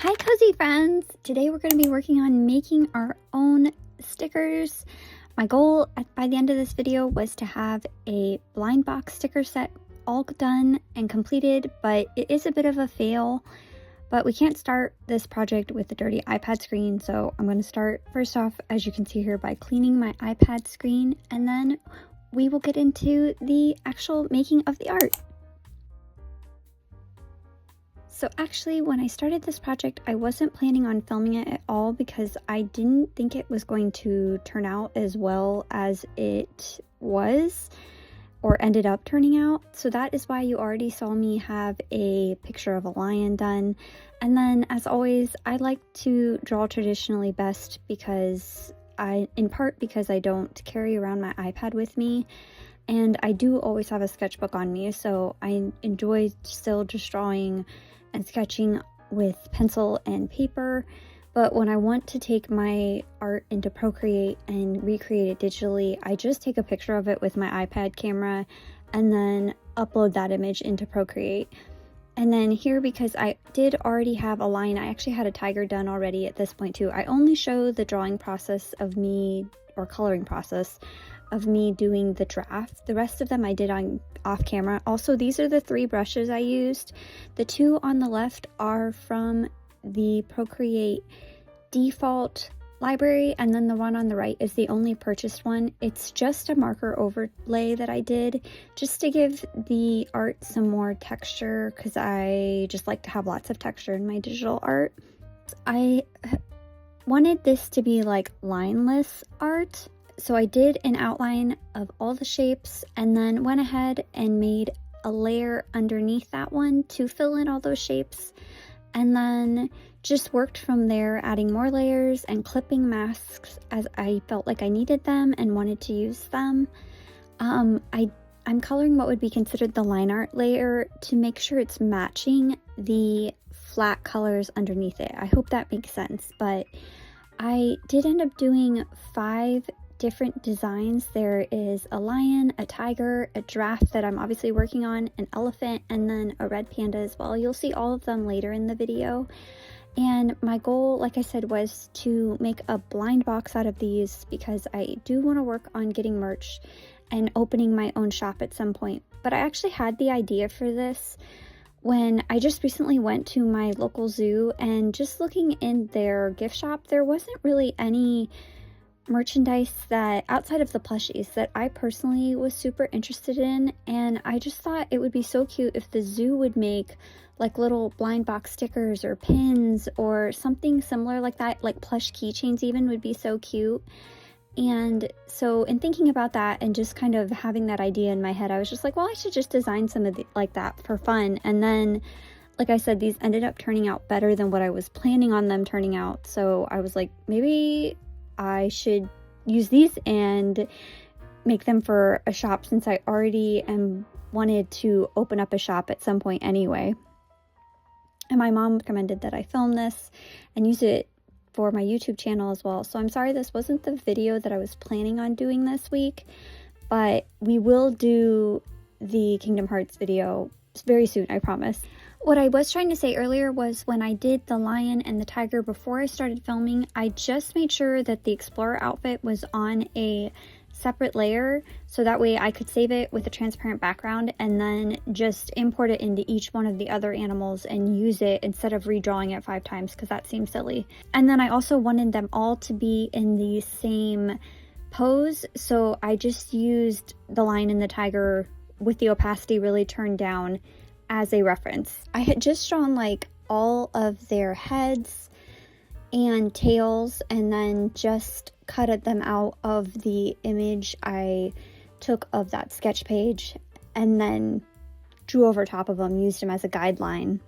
Hi cozy friends! Today we're going to be working on making our own stickers. My goal by the end of this video was to have a blind box sticker set all done and completed, but it is a bit of a fail. But we can't start this project with a dirty iPad screen, so I'm going to start first off, as you can see here, by cleaning my iPad screen, and then we will get into the actual making of the art. So actually, when I started this project, I wasn't planning on filming it at all because I didn't think it was going to turn out as well as it was or ended up turning out. So that is why you already saw me have a picture of a lion done. And then, as always, I like to draw traditionally best because in part because I don't carry around my iPad with me. And I do always have a sketchbook on me, so I enjoy still just drawing and sketching with pencil and paper. But when I want to take my art into Procreate and recreate it digitally, I just take a picture of it with my iPad camera and then upload that image into Procreate. And then here, because I did already have a lion, I actually had a tiger done already at this point too. I only show the drawing process of me, or coloring process of me doing the draft. The rest of them I did off camera. Also, these are the 3 brushes I used. The 2 on the left are from the Procreate default library, and then the one on the right is the only purchased one. It's just a marker overlay that I did just to give the art some more texture, because I just like to have lots of texture in my digital art. I wanted this to be like lineless art, so I did an outline of all the shapes and then went ahead and made a layer underneath that one to fill in all those shapes, and then just worked from there, adding more layers and clipping masks as I felt like I needed them and wanted to use them. I'm coloring what would be considered the line art layer to make sure it's matching the flat colors underneath it. I hope that makes sense, but I did end up doing 5 different designs. There is a lion, a tiger, a giraffe that I'm obviously working on, an elephant, and then a red panda as well. You'll see all of them later in the video. And my goal, like I said, was to make a blind box out of these because I do want to work on getting merch and opening my own shop at some point. But I actually had the idea for this when I just recently went to my local zoo, and just looking in their gift shop, there wasn't really any merchandise that outside of the plushies that I personally was super interested in, and I just thought it would be so cute if the zoo would make like little blind box stickers or pins or something similar like that, like plush keychains even would be so cute. And so in thinking about that and just kind of having that idea in my head, I was just like, well, I should just design some of like that for fun. And then, like I said, these ended up turning out better than what I was planning on them turning out, so I was like, maybe I should use these and make them for a shop, since I already wanted to open up a shop at some point anyway. And my mom recommended that I film this and use it for my YouTube channel as well. So I'm sorry this wasn't the video that I was planning on doing this week, but we will do the Kingdom Hearts video very soon, I promise. What I was trying to say earlier was when I did the lion and the tiger before I started filming, I just made sure that the Explorer outfit was on a separate layer, so that way I could save it with a transparent background and then just import it into each one of the other animals and use it instead of redrawing it 5 times, because that seems silly. And then I also wanted them all to be in the same pose, so I just used the lion and the tiger with the opacity really turned down as a reference. I had just drawn like all of their heads and tails and then just cut them out of the image I took of that sketch page and then drew over top of them, used them as a guideline,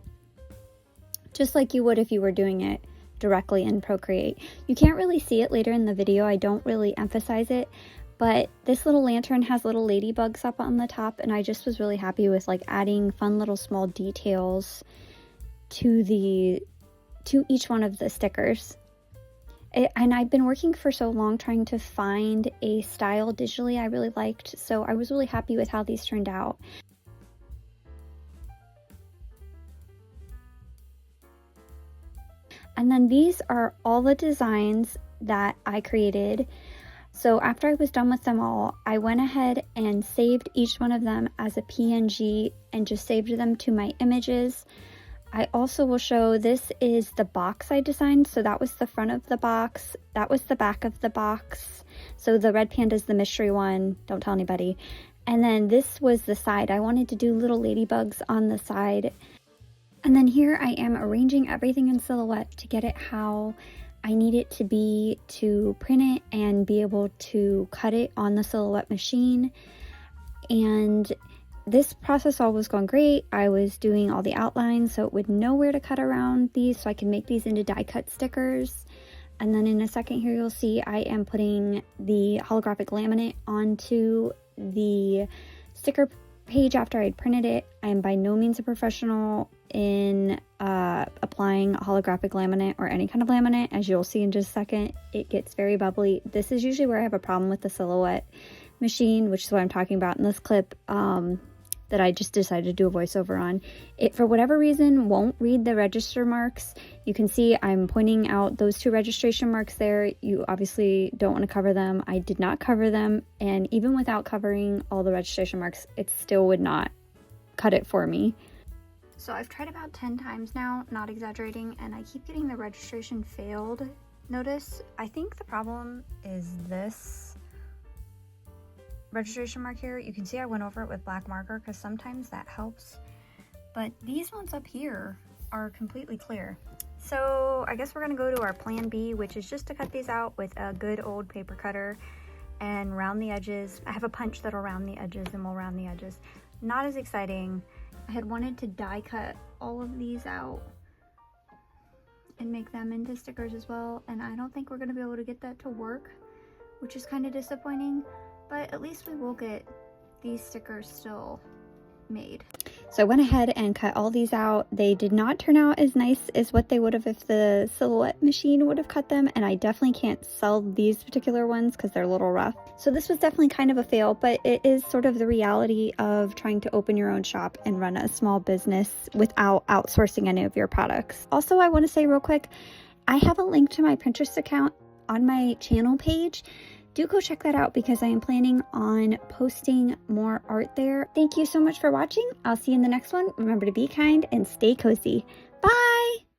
just like you would if you were doing it directly in Procreate. You can't really see it later in the video, I don't really emphasize it, but this little lantern has little ladybugs up on the top, and I just was really happy with like adding fun little small details to each one of the stickers. And I've been working for so long trying to find a style digitally I really liked, so I was really happy with how these turned out. And then these are all the designs that I created. So after I was done with them all, I went ahead and saved each one of them as a PNG and just saved them to my images. I also will show, this is the box I designed. So that was the front of the box. That was the back of the box. So the red panda is the mystery one. Don't tell anybody. And then this was the side. I wanted to do little ladybugs on the side. And then here I am arranging everything in Silhouette to get it how I need it to be to print it and be able to cut it on the Silhouette machine. And this process all was going great. I was doing all the outlines so it would know where to cut around these so I can make these into die cut stickers. And then in a second here you'll see I am putting the holographic laminate onto the sticker page after I'd printed it. I am by no means a professional in applying holographic laminate or any kind of laminate. As you'll see in just a second, it gets very bubbly. This is usually where I have a problem with the Silhouette machine, which is what I'm talking about in this clip, that I just decided to do a voiceover on. It, for whatever reason, won't read the register marks. You can see I'm pointing out those 2 registration marks there. You obviously don't want to cover them. I did not cover them, and even without covering all the registration marks, it still would not cut it for me. So I've tried about 10 times now, not exaggerating, and I keep getting the registration failed notice. I think the problem is this registration mark here. You can see I went over it with black marker because sometimes that helps, but these ones up here are completely clear. So I guess we're gonna go to our plan B, which is just to cut these out with a good old paper cutter and round the edges. I have a punch that'll round the edges, and we'll round the edges. Not as exciting. I had wanted to die cut all of these out and make them into stickers as well, and I don't think we're gonna be able to get that to work, which is kind of disappointing. But at least we will get these stickers still made. So I went ahead and cut all these out. They did not turn out as nice as what they would have if the Silhouette machine would have cut them, and I definitely can't sell these particular ones because they're a little rough. So this was definitely kind of a fail, but it is sort of the reality of trying to open your own shop and run a small business without outsourcing any of your products. Also, I want to say real quick, I have a link to my Pinterest account on my channel page. Do go check that out because I am planning on posting more art there. Thank you so much for watching. I'll see you in the next one. Remember to be kind and stay cozy. Bye!